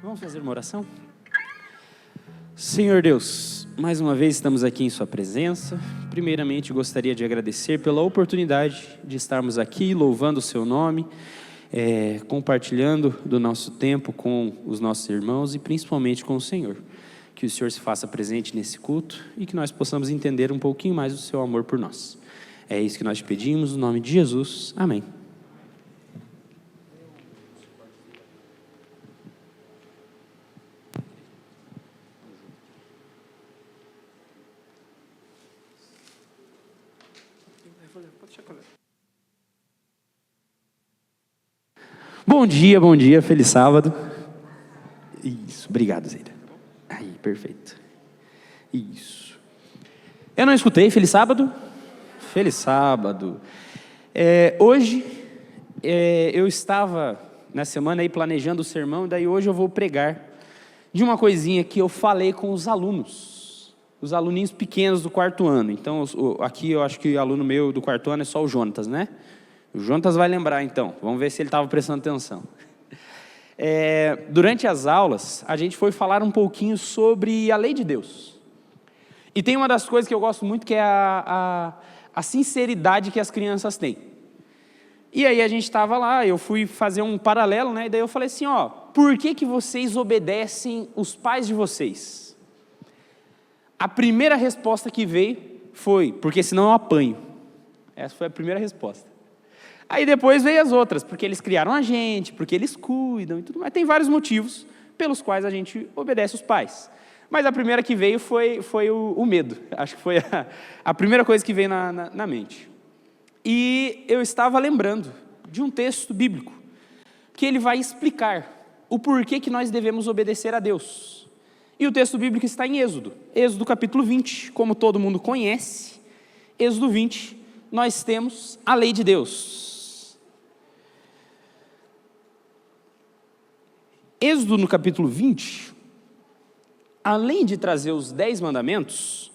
Vamos fazer uma oração? Senhor Deus, mais uma vez estamos aqui em sua presença. Primeiramente, gostaria de agradecer pela oportunidade de estarmos aqui louvando o seu nome, compartilhando do nosso tempo com os nossos irmãos e principalmente com o Senhor. Que o Senhor se faça presente nesse culto e que nós possamos entender um pouquinho mais do seu amor por nós. É isso que nós te pedimos, no nome de Jesus. Amém. Bom dia, feliz sábado. Isso, obrigado, Zeida. Aí, perfeito. Isso. Eu não escutei, feliz sábado? Feliz sábado. Hoje, eu estava na semana aí planejando o sermão, e daí hoje eu vou pregar de uma coisinha que eu falei com os alunos, os aluninhos pequenos do quarto ano. Então, aqui eu acho que o aluno meu do quarto ano é só o Jonatas, né? O Jonatas vai lembrar, então. Vamos ver se ele estava prestando atenção. Durante as aulas, a gente foi falar um pouquinho sobre a lei de Deus. E tem uma das coisas que eu gosto muito, que é a sinceridade que as crianças têm. E aí a gente estava lá, eu fui fazer um paralelo, né? E daí eu falei assim, por que vocês obedecem os pais de vocês? A primeira resposta que veio foi, porque senão eu apanho. Essa foi a primeira resposta. Aí depois veio as outras, porque eles criaram a gente, porque eles cuidam e tudo mais. Tem vários motivos pelos quais a gente obedece os pais. Mas a primeira que veio foi o medo. Acho que foi a primeira coisa que veio na mente. E eu estava lembrando de um texto bíblico, que ele vai explicar o porquê que nós devemos obedecer a Deus. E o texto bíblico está em Êxodo. Êxodo capítulo 20, como todo mundo conhece. Êxodo 20, nós temos a lei de Deus. Êxodo no capítulo 20, além de trazer os 10 mandamentos,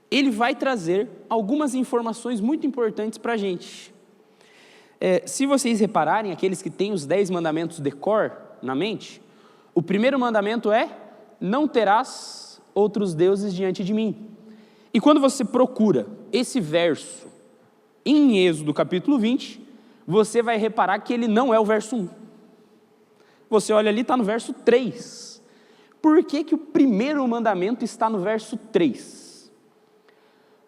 ele vai trazer algumas informações muito importantes para a gente. Se vocês repararem, aqueles que têm os 10 mandamentos de cor na mente, o primeiro mandamento é, não terás outros deuses diante de mim. E quando você procura esse verso em Êxodo capítulo 20, você vai reparar que ele não é o verso 1. Você olha ali, está no verso 3. Por que o primeiro mandamento está no verso 3?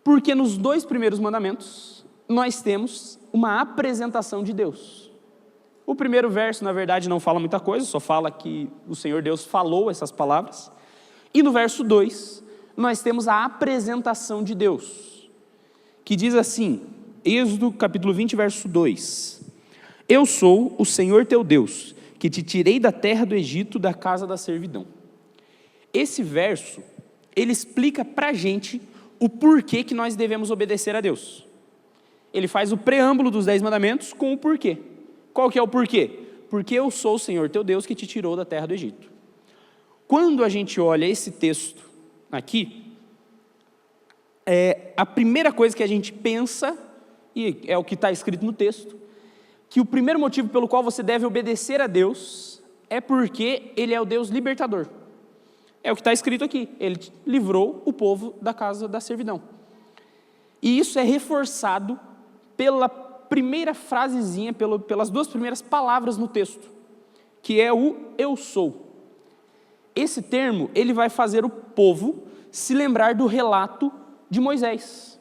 Porque nos 2 primeiros mandamentos, nós temos uma apresentação de Deus. O primeiro verso, na verdade, não fala muita coisa, só fala que o Senhor Deus falou essas palavras. E no verso 2, nós temos a apresentação de Deus, que diz assim, Êxodo capítulo 20, verso 2. Eu sou o Senhor teu Deus, que te tirei da terra do Egito, da casa da servidão. Esse verso, ele explica para a gente o porquê que nós devemos obedecer a Deus. Ele faz o preâmbulo dos 10 mandamentos com o porquê. Qual que é o porquê? Porque eu sou o Senhor teu Deus que te tirou da terra do Egito. Quando a gente olha esse texto aqui, a primeira coisa que a gente pensa, e é o que está escrito no texto, que o primeiro motivo pelo qual você deve obedecer a Deus é porque Ele é o Deus libertador. É o que está escrito aqui. Ele livrou o povo da casa da servidão. E isso é reforçado pela primeira frasezinha, pelas 2 primeiras palavras no texto, que é o eu sou. Esse termo, ele vai fazer o povo se lembrar do relato de Moisés.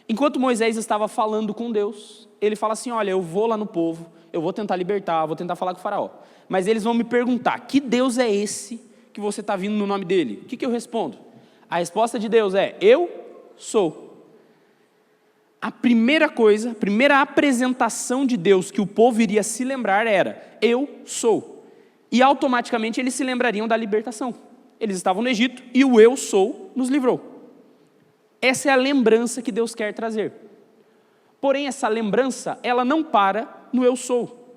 Enquanto Moisés estava falando com Deus, ele fala assim, olha, eu vou lá no povo, eu vou tentar libertar, vou tentar falar com o faraó. Mas eles vão me perguntar, que Deus é esse que você está vindo no nome dele? O que eu respondo? A resposta de Deus é, eu sou. A primeira coisa, a primeira apresentação de Deus que o povo iria se lembrar era, eu sou. E automaticamente eles se lembrariam da libertação. Eles estavam no Egito e o eu sou nos livrou. Essa é a lembrança que Deus quer trazer. Porém, essa lembrança, ela não para no eu sou.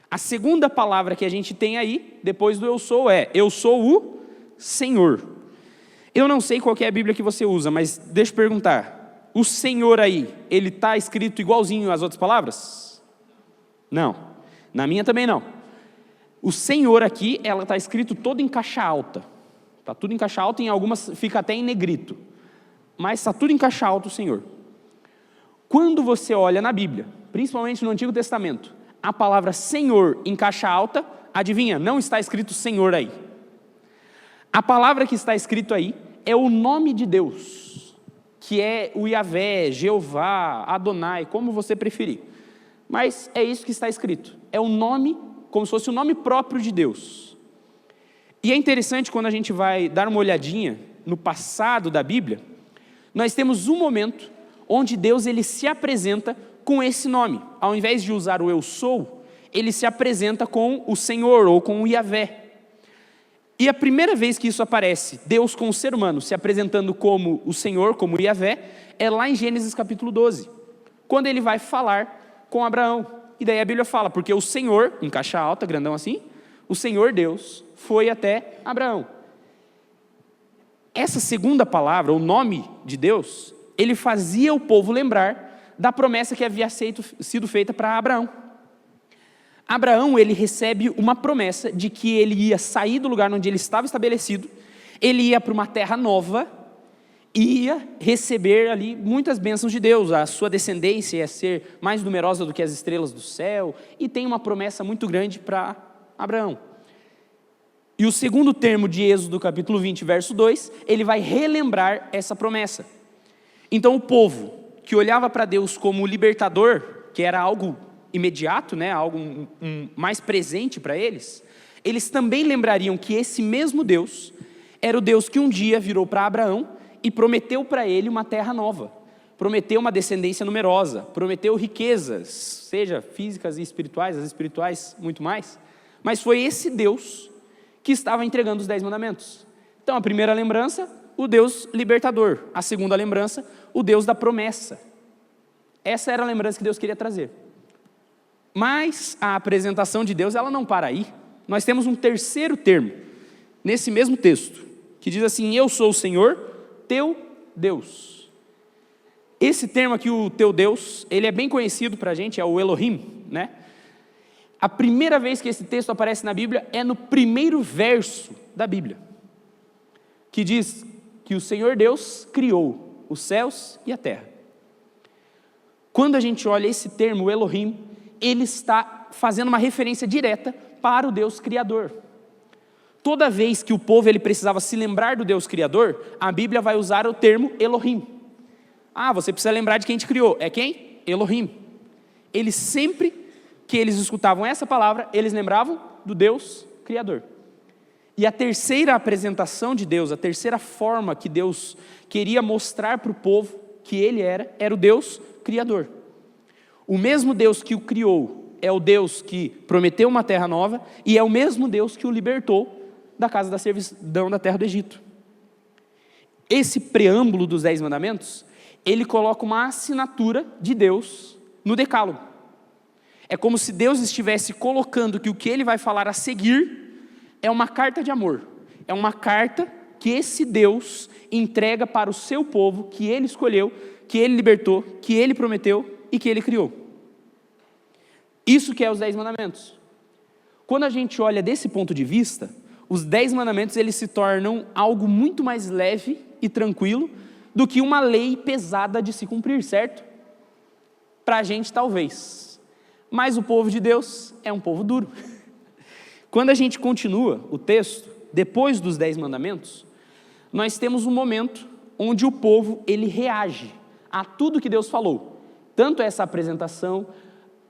A segunda palavra que a gente tem aí, depois do eu sou, é eu sou o Senhor. Eu não sei qual que é a Bíblia que você usa, mas deixa eu perguntar. O Senhor aí, ele está escrito igualzinho às outras palavras? Não. Na minha também não. O Senhor aqui, ela está escrito todo em caixa alta. Está tudo em caixa alta, em algumas fica até em negrito. Mas está tudo em caixa alta o Senhor. Quando você olha na Bíblia, principalmente no Antigo Testamento, a palavra Senhor em caixa alta, adivinha, não está escrito Senhor aí. A palavra que está escrito aí é o nome de Deus, que é o Yahvé, Jeová, Adonai, como você preferir. Mas é isso que está escrito. É o nome, como se fosse o nome próprio de Deus. E é interessante quando a gente vai dar uma olhadinha no passado da Bíblia, nós temos um momento onde Deus ele se apresenta com esse nome. Ao invés de usar o eu sou, ele se apresenta com o Senhor ou com o Yahvé. E a primeira vez que isso aparece, Deus com o ser humano se apresentando como o Senhor, como o Yahvé, é lá em Gênesis capítulo 12, quando ele vai falar com Abraão. E daí a Bíblia fala, porque o Senhor, em caixa alta, grandão assim, o Senhor Deus foi até Abraão. Essa segunda palavra, o nome de Deus, ele fazia o povo lembrar da promessa que havia sido feita para Abraão. Abraão, ele recebe uma promessa de que ele ia sair do lugar onde ele estava estabelecido, ele ia para uma terra nova, e ia receber ali muitas bênçãos de Deus, a sua descendência ia ser mais numerosa do que as estrelas do céu, e tem uma promessa muito grande para Abraão. E o segundo termo de Êxodo capítulo 20, verso 2, ele vai relembrar essa promessa. Então o povo que olhava para Deus como o libertador, que era algo imediato, né, algo mais presente para eles, eles também lembrariam que esse mesmo Deus era o Deus que um dia virou para Abraão e prometeu para ele uma terra nova, prometeu uma descendência numerosa, prometeu riquezas, seja físicas e espirituais, as espirituais muito mais, mas foi esse Deus que estava entregando os 10 mandamentos. Então a primeira lembrança, o Deus libertador, a segunda lembrança, o Deus da promessa. Essa era a lembrança que Deus queria trazer. Mas a apresentação de Deus, ela não para aí. Nós temos um terceiro termo, nesse mesmo texto, que diz assim, eu sou o Senhor, teu Deus. Esse termo aqui, o teu Deus, ele é bem conhecido para a gente, é o Elohim, né? A primeira vez que esse texto aparece na Bíblia é no primeiro verso da Bíblia, que diz que o Senhor Deus criou os céus e a terra. Quando a gente olha esse termo, Elohim, ele está fazendo uma referência direta para o Deus Criador. Toda vez que o povo ele precisava se lembrar do Deus Criador, a Bíblia vai usar o termo Elohim. Ah, você precisa lembrar de quem te criou. É quem? Elohim. Eles sempre que eles escutavam essa palavra, eles lembravam do Deus Criador. E a terceira apresentação de Deus, a terceira forma que Deus queria mostrar para o povo que ele era o Deus Criador. O mesmo Deus que o criou é o Deus que prometeu uma terra nova e é o mesmo Deus que o libertou da casa da servidão da terra do Egito. Esse preâmbulo dos 10 mandamentos, ele coloca uma assinatura de Deus no decálogo. É como se Deus estivesse colocando que o que ele vai falar a seguir é uma carta de amor. É uma carta que esse Deus entrega para o seu povo, que ele escolheu, que ele libertou, que ele prometeu e que ele criou. Isso que é os 10 mandamentos. Quando a gente olha desse ponto de vista, os 10 mandamentos eles se tornam algo muito mais leve e tranquilo do que uma lei pesada de se cumprir, certo? Para a gente talvez, mas o povo de Deus é um povo duro. Quando a gente continua o texto, depois dos 10 mandamentos, nós temos um momento onde o povo ele reage a tudo que Deus falou, tanto essa apresentação,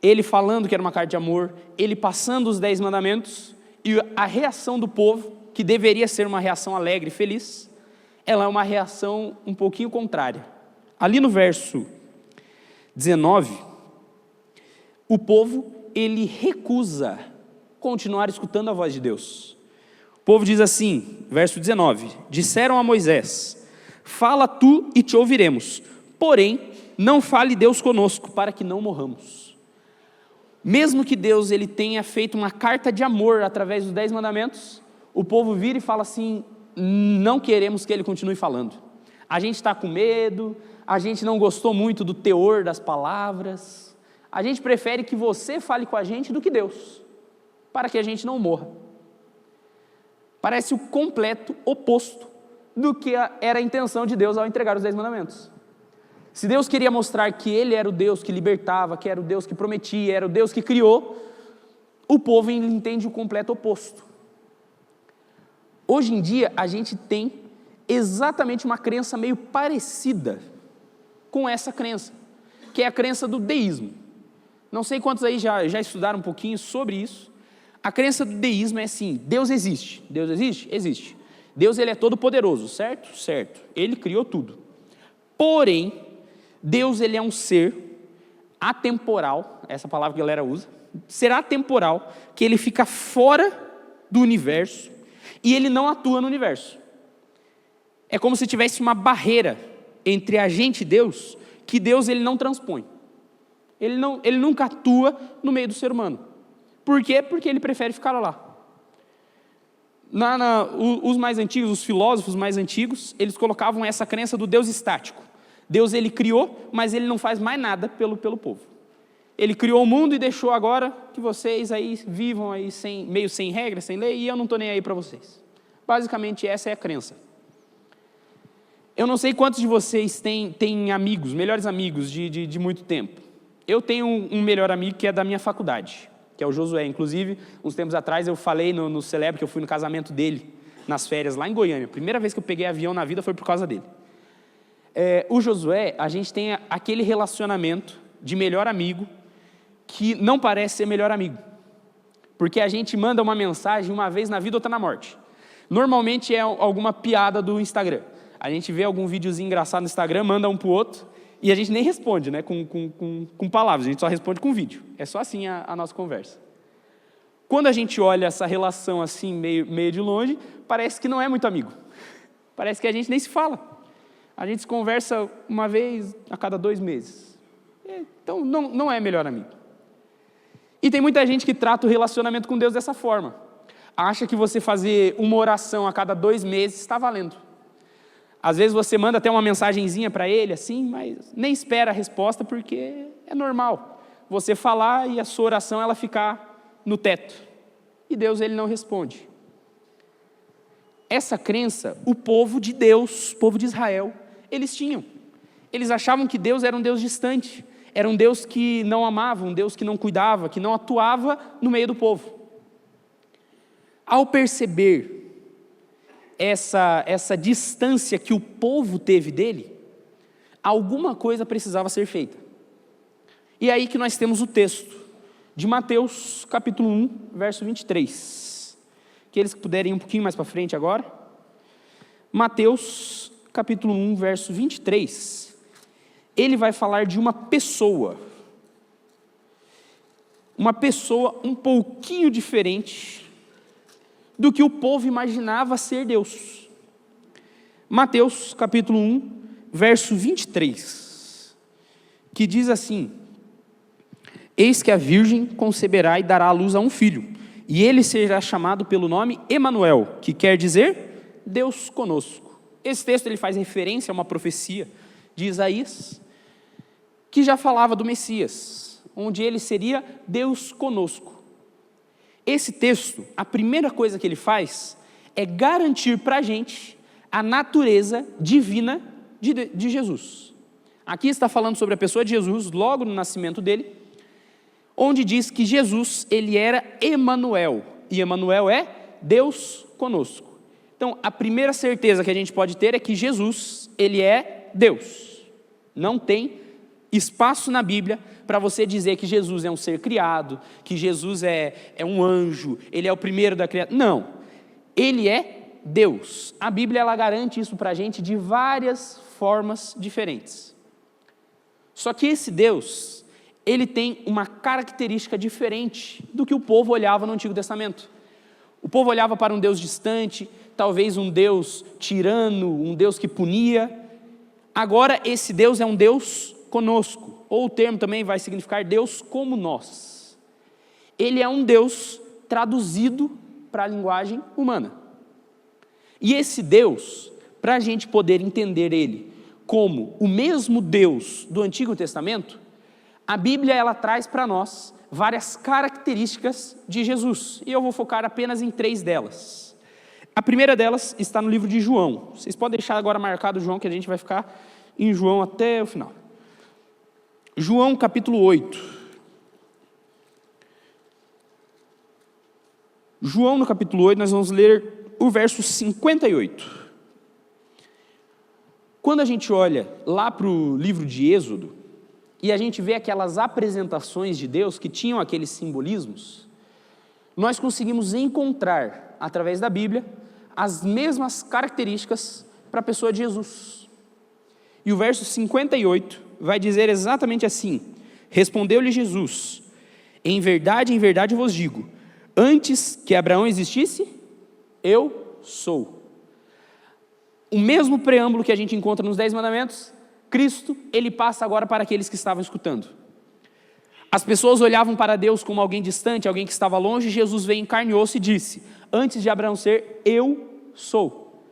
ele falando que era uma carta de amor, ele passando os 10 mandamentos, e a reação do povo, que deveria ser uma reação alegre e feliz, ela é uma reação um pouquinho contrária. Ali no verso 19, o povo, ele recusa continuar escutando a voz de Deus. O povo diz assim, verso 19, disseram a Moisés, fala tu e te ouviremos, porém, não fale Deus conosco, para que não morramos. Mesmo que Deus ele tenha feito uma carta de amor através dos 10 mandamentos, o povo vira e fala assim, não queremos que ele continue falando. A gente está com medo, a gente não gostou muito do teor das palavras, a gente prefere que você fale com a gente do que Deus. para que a gente não morra. Parece o completo oposto do que era a intenção de Deus ao entregar os 10 mandamentos. Se Deus queria mostrar que Ele era o Deus que libertava, que era o Deus que prometia, era o Deus que criou, o povo entende o completo oposto. Hoje em dia, a gente tem exatamente uma crença meio parecida com essa crença, que é a crença do deísmo. Não sei quantos aí já estudaram um pouquinho sobre isso. A crença do deísmo é assim: Deus existe. Deus existe? Existe. Deus, ele é todo poderoso, certo? Certo. Ele criou tudo. Porém, Deus, ele é um ser atemporal, essa palavra que a galera usa, ser atemporal, que ele fica fora do universo e ele não atua no universo. É como se tivesse uma barreira entre a gente e Deus, que Deus, ele não transpõe. Ele nunca atua no meio do ser humano. Por quê? Porque ele prefere ficar lá. Os mais antigos, os filósofos mais antigos, eles colocavam essa crença do Deus estático. Deus, ele criou, mas ele não faz mais nada pelo povo. Ele criou o mundo e deixou agora que vocês aí vivam aí meio sem regra, sem lei, e eu não estou nem aí para vocês. Basicamente essa é a crença. Eu não sei quantos de vocês têm amigos, melhores amigos de muito tempo. Eu tenho um melhor amigo que é da minha faculdade, que é o Josué. Inclusive, uns tempos atrás eu falei no Celebre que eu fui no casamento dele, nas férias, lá em Goiânia. A primeira vez que eu peguei avião na vida foi por causa dele. O Josué, a gente tem aquele relacionamento de melhor amigo que não parece ser melhor amigo. Porque a gente manda uma mensagem uma vez na vida, outra na morte. Normalmente é alguma piada do Instagram. A gente vê algum videozinho engraçado no Instagram, manda um pro outro, e a gente nem responde, né, com palavras, a gente só responde com vídeo. É só assim a nossa conversa. Quando a gente olha essa relação assim, meio de longe, parece que não é muito amigo. Parece que a gente nem se fala. A gente se conversa uma vez a cada 2 meses. Então, não é melhor amigo. E tem muita gente que trata o relacionamento com Deus dessa forma. Acha que você fazer uma oração a cada 2 meses está valendo. Às vezes você manda até uma mensagenzinha para ele, assim, mas nem espera a resposta, porque é normal você falar e a sua oração ela ficar no teto. E Deus, ele não responde. Essa crença, o povo de Deus, o povo de Israel, eles tinham. Eles achavam que Deus era um Deus distante, era um Deus que não amava, um Deus que não cuidava, que não atuava no meio do povo. Ao perceber essa distância que o povo teve dele, alguma coisa precisava ser feita. E é aí que nós temos o texto de Mateus, capítulo 1, verso 23. Aqueles que puderem ir um pouquinho mais para frente agora. Mateus, capítulo 1, verso 23. Ele vai falar de uma pessoa um pouquinho diferente do que o povo imaginava ser Deus. Mateus, capítulo 1, verso 23, que diz assim: Eis que a virgem conceberá e dará à luz a um filho, e ele será chamado pelo nome Emanuel, que quer dizer Deus conosco. Esse texto ele faz referência a uma profecia de Isaías, que já falava do Messias, onde ele seria Deus conosco. Esse texto, a primeira coisa que ele faz é garantir para a gente a natureza divina de Jesus. Aqui está falando sobre a pessoa de Jesus, logo no nascimento dele, onde diz que Jesus, ele era Emanuel, e Emanuel é Deus conosco. Então, a primeira certeza que a gente pode ter é que Jesus, ele é Deus. Não tem espaço na Bíblia para você dizer que Jesus é um ser criado, que Jesus é um anjo, ele é o primeiro da criação. Não, ele é Deus. A Bíblia ela garante isso para a gente de várias formas diferentes. Só que esse Deus, ele tem uma característica diferente do que o povo olhava no Antigo Testamento. O povo olhava para um Deus distante, talvez um Deus tirano, um Deus que punia. Agora esse Deus é um Deus conosco, ou o termo também vai significar Deus como nós. Ele é um Deus traduzido para a linguagem humana. E esse Deus, para a gente poder entender ele como o mesmo Deus do Antigo Testamento, a Bíblia ela traz para nós várias características de Jesus, e eu vou focar apenas em 3 delas. A primeira delas está no livro de João. Vocês podem deixar agora marcado João, que a gente vai ficar em João até o final. João capítulo 8. João no capítulo 8, nós vamos ler o verso 58. Quando a gente olha lá para o livro de Êxodo, e a gente vê aquelas apresentações de Deus que tinham aqueles simbolismos, nós conseguimos encontrar, através da Bíblia, as mesmas características para a pessoa de Jesus. E o verso 58 vai dizer exatamente assim: respondeu-lhe Jesus, em verdade eu vos digo, antes que Abraão existisse, eu sou. O mesmo preâmbulo que a gente encontra nos 10 mandamentos, Cristo, ele passa agora para aqueles que estavam escutando. As pessoas olhavam para Deus como alguém distante, alguém que estava longe. Jesus veio, encarnou-se e disse: antes de Abraão ser, eu sou.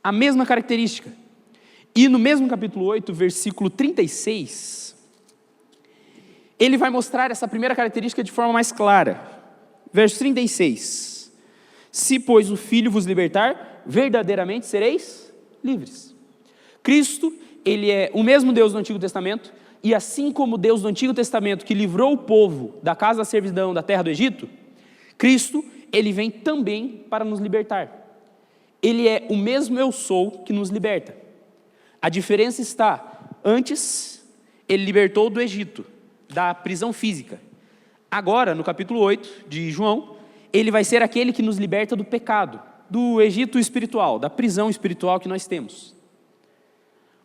A mesma característica. E no mesmo capítulo 8, versículo 36, ele vai mostrar essa primeira característica de forma mais clara. Verso 36: se, pois, o Filho vos libertar, verdadeiramente sereis livres. Cristo, ele é o mesmo Deus do Antigo Testamento, e assim como o Deus do Antigo Testamento que livrou o povo da casa da servidão da terra do Egito, Cristo, ele vem também para nos libertar. Ele é o mesmo eu sou que nos liberta. A diferença está, antes, ele libertou do Egito, da prisão física. Agora, no capítulo 8 de João, ele vai ser aquele que nos liberta do pecado, do Egito espiritual, da prisão espiritual que nós temos.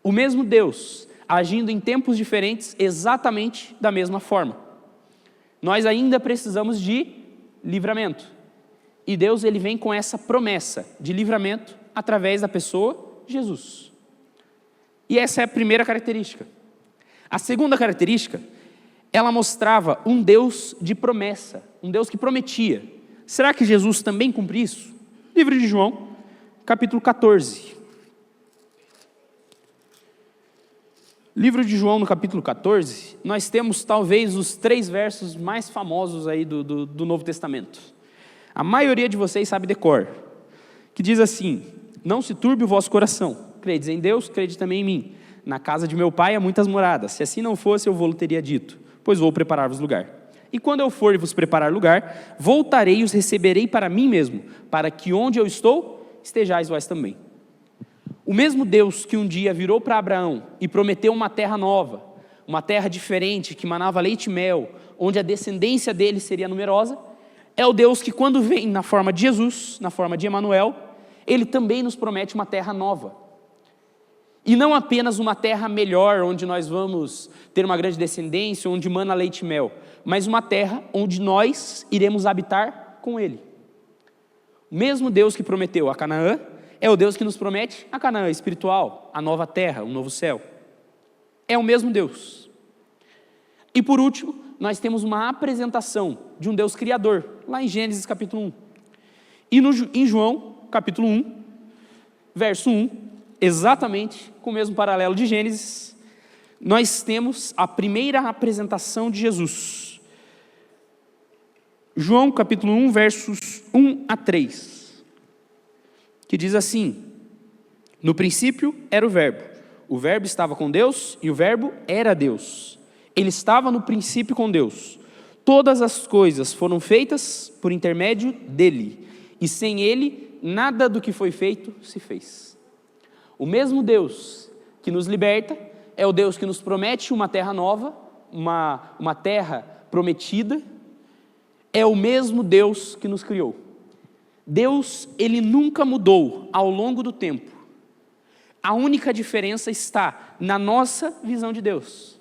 O mesmo Deus, agindo em tempos diferentes, exatamente da mesma forma. Nós ainda precisamos de livramento. E Deus, ele vem com essa promessa de livramento através da pessoa de Jesus. E essa é a primeira característica. A segunda característica, ela mostrava um Deus de promessa, um Deus que prometia. Será que Jesus também cumpre isso? Livro de João, capítulo 14. Livro de João, no capítulo 14, nós temos talvez os 3 versos mais famosos aí do Novo Testamento. A maioria de vocês sabe de cor, que diz assim: não se turbe o vosso coração, credes em Deus, crede também em mim. Na casa de meu pai há muitas moradas, se assim não fosse eu vou-lhe teria dito, pois vou preparar-vos lugar. E quando eu for e vos preparar lugar, voltarei e os receberei para mim mesmo, para que onde eu estou, estejais vós também. O mesmo Deus que um dia virou para Abraão e prometeu uma terra nova, uma terra diferente, que manava leite e mel, onde a descendência dele seria numerosa, é o Deus que, quando vem na forma de Jesus, na forma de Emanuel, ele também nos promete uma terra nova. E não apenas uma terra melhor, onde nós vamos ter uma grande descendência, onde mana leite e mel, mas uma terra onde nós iremos habitar com ele. O mesmo Deus que prometeu a Canaã, é o Deus que nos promete a Canaã espiritual, a nova terra, um novo céu. É o mesmo Deus. E por último, nós temos uma apresentação de um Deus criador, lá em Gênesis capítulo 1. E em João, capítulo 1, verso 1, exatamente com o mesmo paralelo de Gênesis, nós temos a primeira apresentação de Jesus. João capítulo 1, versos 1 a 3, que diz assim: no princípio era o Verbo estava com Deus e o Verbo era Deus. Ele estava no princípio com Deus. Todas as coisas foram feitas por intermédio dele, e sem ele, nada do que foi feito se fez. O mesmo Deus que nos liberta é o Deus que nos promete uma terra nova, uma terra prometida. É o mesmo Deus que nos criou. Deus, ele nunca mudou ao longo do tempo. A única diferença está na nossa visão de Deus.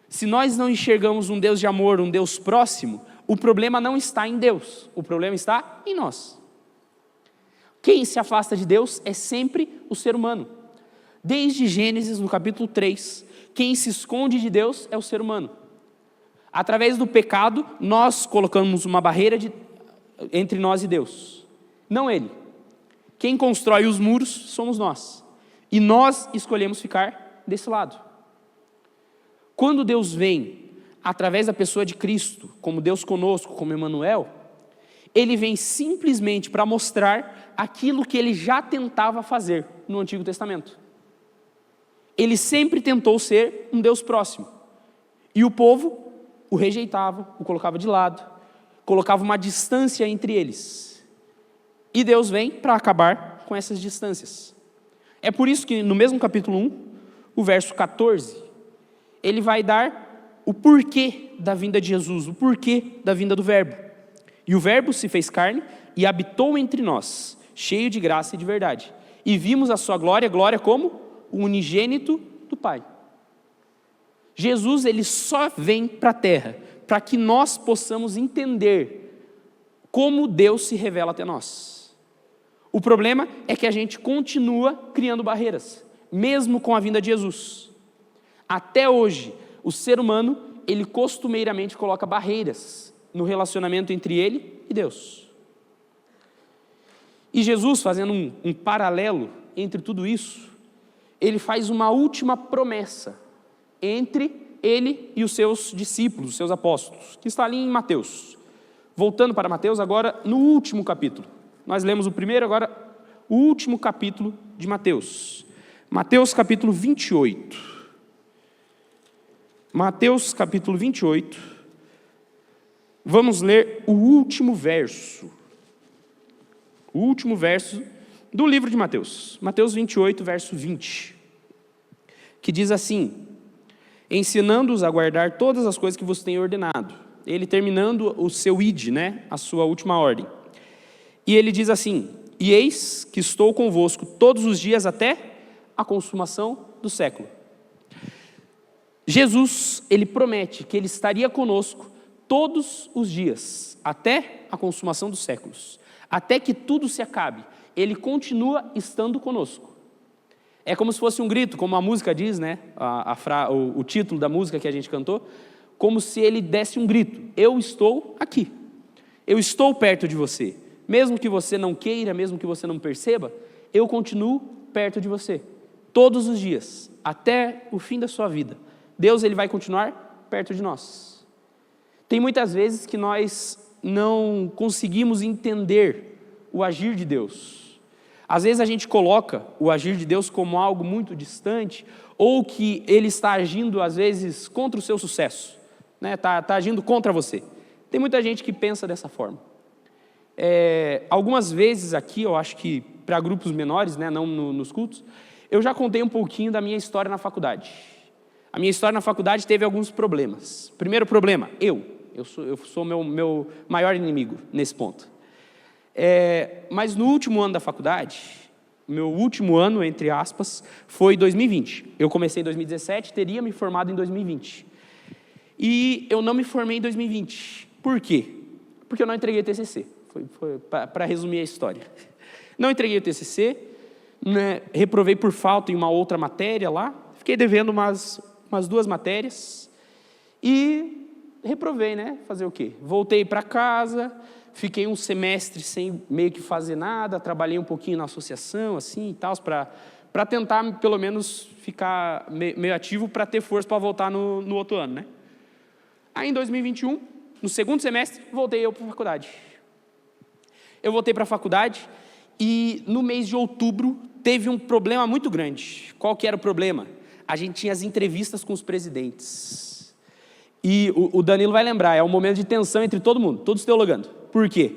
Se nós não enxergamos um Deus de amor, um Deus próximo, o problema não está em Deus, o problema está em nós. Quem se afasta de Deus é sempre o ser humano. Desde Gênesis, no capítulo 3, quem se esconde de Deus é o ser humano. Através do pecado, nós colocamos uma barreira entre nós e Deus, não ele. Quem constrói os muros somos nós, e nós escolhemos ficar desse lado. Quando Deus vem através da pessoa de Cristo, como Deus conosco, como Emmanuel, ele vem simplesmente para mostrar aquilo que ele já tentava fazer no Antigo Testamento. Ele sempre tentou ser um Deus próximo. E o povo o rejeitava, o colocava de lado, colocava uma distância entre eles. E Deus vem para acabar com essas distâncias. É por isso que no mesmo capítulo 1, o verso 14, ele vai dar o porquê da vinda de Jesus, o porquê da vinda do Verbo. E o Verbo se fez carne e habitou entre nós, cheio de graça e de verdade. E vimos a sua glória, glória como o unigênito do Pai. Jesus, ele só vem para a terra para que nós possamos entender como Deus se revela até nós. O problema é que a gente continua criando barreiras, mesmo com a vinda de Jesus. Até hoje, o ser humano, ele costumeiramente coloca barreiras no relacionamento entre ele e Deus. E Jesus, fazendo um paralelo entre tudo isso, ele faz uma última promessa entre ele e os seus discípulos, os seus apóstolos, que está ali em Mateus. Voltando para Mateus, agora no último capítulo. Nós lemos o primeiro, agora o último capítulo de Mateus. Mateus capítulo 28. Mateus capítulo 28. Vamos ler o último verso. O último verso do livro de Mateus. Mateus 28, verso 20. Que diz assim: ensinando-os a guardar todas as coisas que vos tenho ordenado. Ele terminando o seu ide, a sua última ordem. E ele diz assim: e eis que estou convosco todos os dias até a consumação do século. Jesus, ele promete que ele estaria conosco todos os dias, até a consumação dos séculos. Até que tudo se acabe, ele continua estando conosco. É como se fosse um grito, como a música diz, o título da música que a gente cantou, como se ele desse um grito: eu estou aqui, eu estou perto de você. Mesmo que você não queira, mesmo que você não perceba, eu continuo perto de você. Todos os dias, até o fim da sua vida, Deus, ele vai continuar perto de nós. Tem muitas vezes que nós não conseguimos entender o agir de Deus. Às vezes a gente coloca o agir de Deus como algo muito distante, ou que ele está agindo, às vezes, contra o seu sucesso, está agindo contra você. Tem muita gente que pensa dessa forma. Algumas vezes aqui, eu acho que para grupos menores, não nos cultos, eu já contei um pouquinho da minha história na faculdade. A minha história na faculdade teve alguns problemas. Primeiro problema, eu sou meu maior inimigo nesse ponto. Mas no último ano da faculdade, meu último ano, entre aspas, foi 2020. Eu comecei em 2017, teria me formado em 2020. E eu não me formei em 2020. Por quê? Porque eu não entreguei o TCC. Foi para resumir a história. Não entreguei o TCC, reprovei por falta em uma outra matéria lá, fiquei devendo umas 2 matérias e reprovei, Fazer o quê? Voltei para casa, fiquei um semestre sem meio que fazer nada, trabalhei um pouquinho na associação, assim e tal, para tentar pelo menos ficar meio ativo para ter força para voltar no outro ano, Aí em 2021, no segundo semestre, voltei eu para a faculdade. Eu voltei para a faculdade e no mês de outubro teve um problema muito grande. Qual que era o problema? A gente tinha as entrevistas com os presidentes. E o Danilo vai lembrar, é um momento de tensão entre todo mundo, todos teologando. Por quê?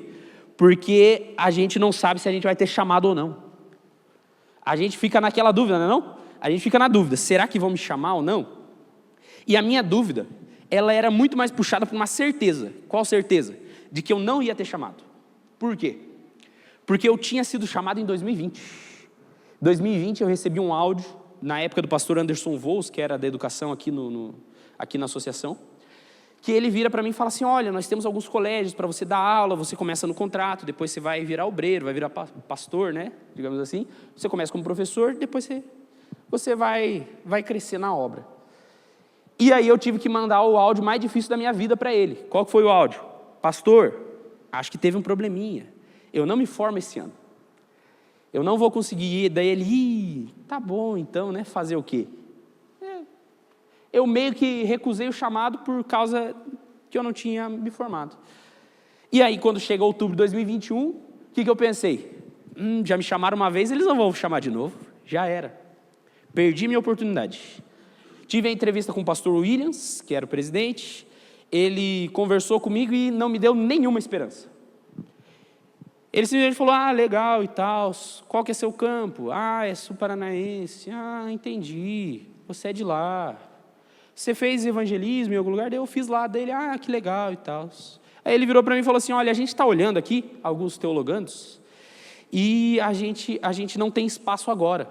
Porque a gente não sabe se a gente vai ter chamado ou não. A gente fica naquela dúvida, não? A gente fica na dúvida, será que vão me chamar ou não? E a minha dúvida, ela era muito mais puxada por uma certeza. Qual certeza? De que eu não ia ter chamado. Por quê? Porque eu tinha sido chamado em 2020. Em 2020 eu recebi um áudio, na época do pastor Anderson Vols, que era da educação aqui na associação, que ele vira para mim e fala assim: olha, nós temos alguns colégios para você dar aula, você começa no contrato, depois você vai virar obreiro, vai virar pastor, digamos assim. Você começa como professor, depois você vai crescer na obra. E aí eu tive que mandar o áudio mais difícil da minha vida para ele. Qual que foi o áudio? Pastor, acho que teve um probleminha. Eu não me formo esse ano. Eu não vou conseguir ir. Daí ele, tá bom então, fazer o quê? eu meio que recusei o chamado por causa que eu não tinha me formado. E aí, quando chega outubro de 2021, o que eu pensei? Já me chamaram uma vez, eles não vão chamar de novo. Já era. Perdi minha oportunidade. Tive a entrevista com o pastor Williams, que era o presidente. Ele conversou comigo e não me deu nenhuma esperança. Ele simplesmente falou, legal e tal, qual que é seu campo? É sul-paranaense. Entendi, você é de lá. Você fez evangelismo em algum lugar? Daí eu fiz lá, dele, que legal e tal. Aí ele virou para mim e falou assim, olha, a gente está olhando aqui, alguns teologandos, e a gente não tem espaço agora.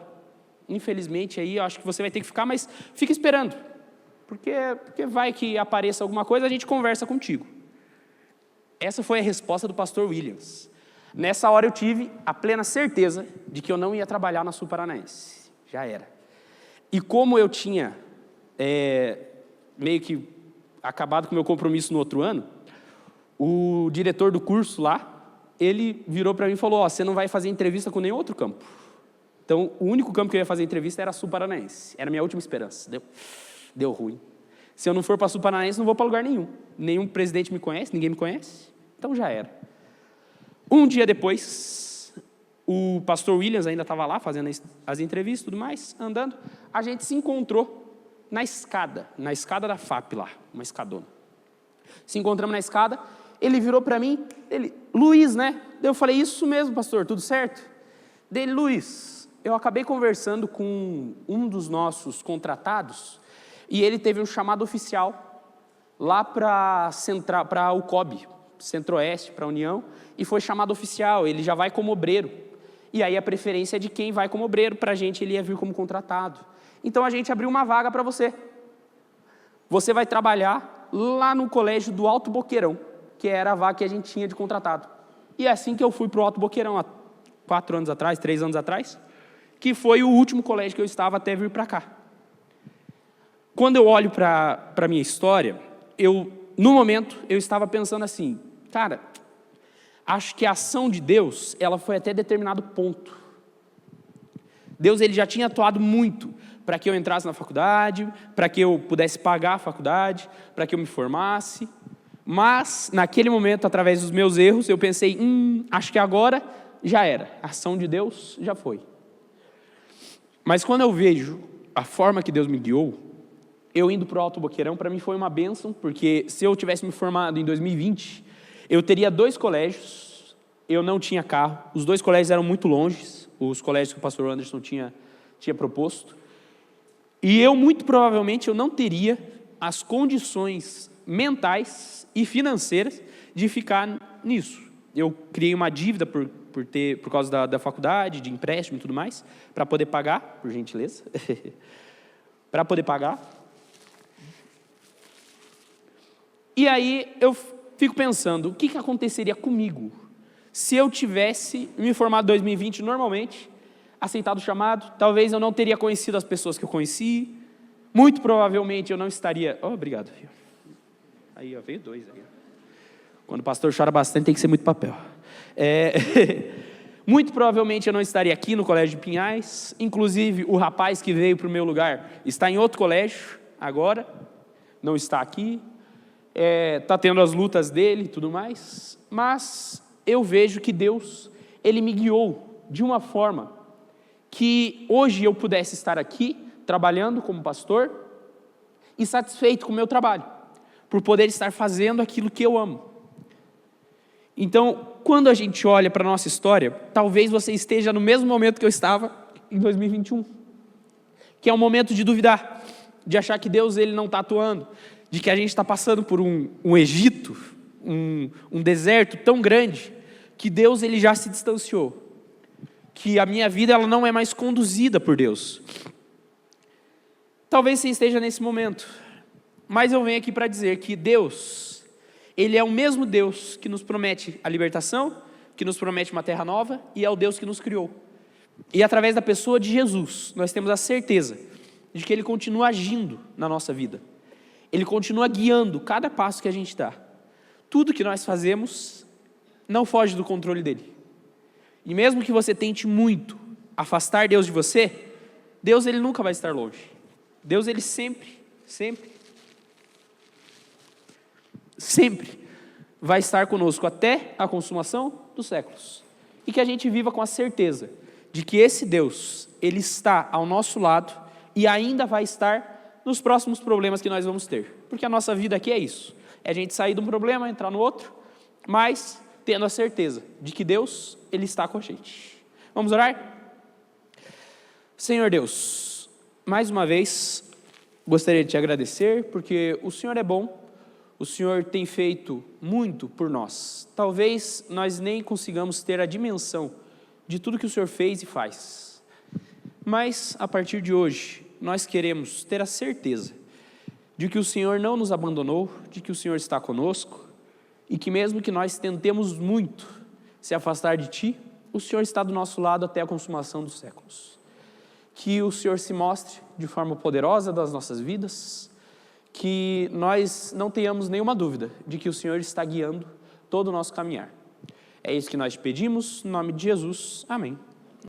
Infelizmente, aí eu acho que você vai ter que ficar, mas fica esperando. Porque vai que apareça alguma coisa, a gente conversa contigo. Essa foi a resposta do pastor Williams. Nessa hora eu tive a plena certeza de que eu não ia trabalhar na Sul-Paranaense. Já era. E como eu tinha meio que acabado com o meu compromisso no outro ano, o diretor do curso lá, ele virou para mim e falou, você não vai fazer entrevista com nenhum outro campo. Então, o único campo que eu ia fazer entrevista era a Sul-Paranaense. Era a minha última esperança. Deu ruim. Se eu não for para a Sul-Paranaense, não vou para lugar nenhum. Nenhum presidente me conhece, ninguém me conhece. Então, já era. Um dia depois, o pastor Williams ainda estava lá, fazendo as entrevistas e tudo mais, andando. A gente se encontrou na escada da FAP lá, uma escadona. Se encontramos na escada, ele virou para mim, Luiz, né? Eu falei, isso mesmo, pastor, tudo certo? Dele, Luiz, eu acabei conversando com um dos nossos contratados e ele teve um chamado oficial lá para o COB, Centro-Oeste, para a União, e foi chamado oficial, ele já vai como obreiro. E aí a preferência é de quem vai como obreiro, para a gente ele ia vir como contratado. Então a gente abriu uma vaga para você. Você vai trabalhar lá no colégio do Alto Boqueirão, que era a vaga que a gente tinha de contratado. E é assim que eu fui para o Alto Boqueirão, há 3 anos atrás, que foi o último colégio que eu estava até vir para cá. Quando eu olho para a minha história, no momento, eu estava pensando assim, cara, acho que a ação de Deus, ela foi até determinado ponto. Deus ele já tinha atuado muito para que eu entrasse na faculdade, para que eu pudesse pagar a faculdade, para que eu me formasse. Mas, naquele momento, através dos meus erros, eu pensei, acho que agora já era. A ação de Deus já foi. Mas quando eu vejo a forma que Deus me guiou, eu indo para o Alto Boqueirão, para mim foi uma bênção, porque se eu tivesse me formado em 2020, eu teria 2 colégios, eu não tinha carro, os 2 colégios eram muito longe, os colégios que o pastor Anderson tinha proposto, e muito provavelmente, eu não teria as condições mentais e financeiras de ficar nisso. Eu criei uma dívida por causa da faculdade, de empréstimo e tudo mais, para poder pagar, por gentileza, para poder pagar. E aí eu fico pensando, o que aconteceria comigo se eu tivesse me formado em 2020 normalmente, aceitado o chamado? Talvez eu não teria conhecido as pessoas que eu conheci, muito provavelmente eu não estaria... obrigado, filho. Aí, veio 2 aí. Quando o pastor chora bastante, tem que ser muito papel. Muito provavelmente eu não estaria aqui no Colégio de Pinhais, inclusive o rapaz que veio para o meu lugar está em outro colégio agora, não está aqui, está tendo as lutas dele e tudo mais, mas eu vejo que Deus, Ele me guiou de uma forma que hoje eu pudesse estar aqui, trabalhando como pastor e satisfeito com o meu trabalho, por poder estar fazendo aquilo que eu amo. Então, quando a gente olha para a nossa história, talvez você esteja no mesmo momento que eu estava em 2021, que é um momento de duvidar, de achar que Deus ele não está atuando, de que a gente está passando por um Egito, um deserto tão grande, que Deus ele já se distanciou, que a minha vida ela não é mais conduzida por Deus. Talvez você esteja nesse momento, mas eu venho aqui para dizer que Deus, Ele é o mesmo Deus que nos promete a libertação, que nos promete uma terra nova, e é o Deus que nos criou. E através da pessoa de Jesus, nós temos a certeza de que Ele continua agindo na nossa vida. Ele continua guiando cada passo que a gente dá. Tudo que nós fazemos não foge do controle dEle. E mesmo que você tente muito afastar Deus de você, Deus ele nunca vai estar longe. Deus ele sempre sempre, sempre vai estar conosco até a consumação dos séculos. E que a gente viva com a certeza de que esse Deus, Ele está ao nosso lado e ainda vai estar nos próximos problemas que nós vamos ter. Porque a nossa vida aqui é isso, é a gente sair de um problema, entrar no outro, mas tendo a certeza de que Deus, Ele está com a gente. Vamos orar? Senhor Deus, mais uma vez, gostaria de te agradecer, porque o Senhor é bom, o Senhor tem feito muito por nós. Talvez nós nem consigamos ter a dimensão de tudo que o Senhor fez e faz. Mas, a partir de hoje, nós queremos ter a certeza de que o Senhor não nos abandonou, de que o Senhor está conosco, e que mesmo que nós tentemos muito se afastar de Ti, o Senhor está do nosso lado até a consumação dos séculos. Que o Senhor se mostre de forma poderosa das nossas vidas, que nós não tenhamos nenhuma dúvida de que o Senhor está guiando todo o nosso caminhar. É isso que nós te pedimos, em nome de Jesus. Amém.